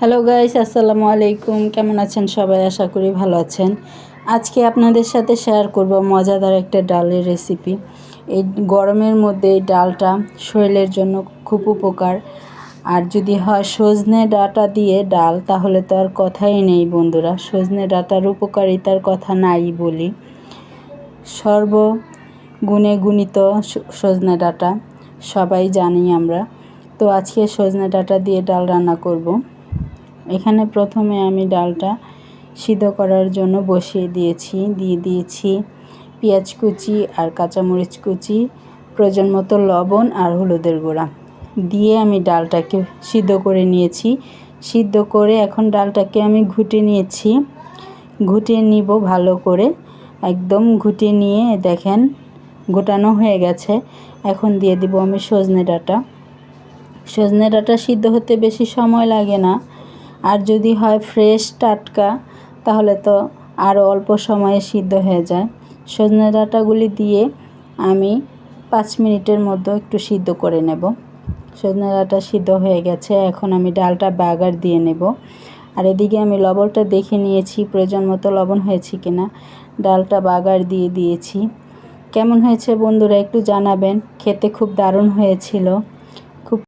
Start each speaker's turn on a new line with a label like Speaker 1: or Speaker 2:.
Speaker 1: Hello guys, আসসালামু আলাইকুম। কেমন আছেন সবাই? আশা করি ভালো আছেন। আজকে আপনাদের সাথে শেয়ার করব মজাদার একটা ডালের রেসিপি। এই গরমের মধ্যে এই ডালটা শরীরের জন্য খুব উপকার। আর যদি হয় সজনে ডাঁটা দিয়ে ডাল, তাহলে তো আর কথাই নেই বন্ধুরা। সজনে ডাঁটার উপকারিতার কথা নাই বলি। সর্বগুণে গুণিত সজনে ডাঁটা সবাই জানি আমরা। তো আজকে সজনে ডাঁটা দিয়ে ডাল রান্না করব। এখানে প্রথমে আমি ডালটা সিদ্ধ করার জন্য বসিয়ে দিয়ে দিয়েছি পেঁয়াজ কুচি আর কাঁচামরিচ কুচি, প্রয়োজন মতো লবণ আর হলুদের গুঁড়া দিয়ে আমি ডালটাকে সিদ্ধ করে নিয়েছি। সিদ্ধ করে এখন ডালটাকে আমি ঘুটিয়ে নিব ভালো করে। একদম ঘুটিয়ে নিয়ে দেখেন গোটানো হয়ে গেছে। এখন দিয়ে দিব আমি সজনে ডাঁটা সিদ্ধ হতে বেশি সময় লাগে না। আর যদি হয় ফ্রেশ টাটকা, তাহলে তো আরও অল্প সময়ে সিদ্ধ হয়ে যায়। সজনে ডাঁটাগুলি দিয়ে আমি 5 মিনিটের মধ্যে একটু সিদ্ধ করে নেব। সজনে ডাঁটা সিদ্ধ হয়ে গেছে, এখন আমি ডালটা বাগার দিয়ে নেব। আর এদিকে আমি লবণটা দেখে নিয়েছি, প্রয়োজন মতো লবণ হয়েছে কিনা। ডালটা বাগার দিয়েছি। কেমন হয়েছে বন্ধুরা একটু জানাবেন। খেতে খুব দারুণ হয়েছিল।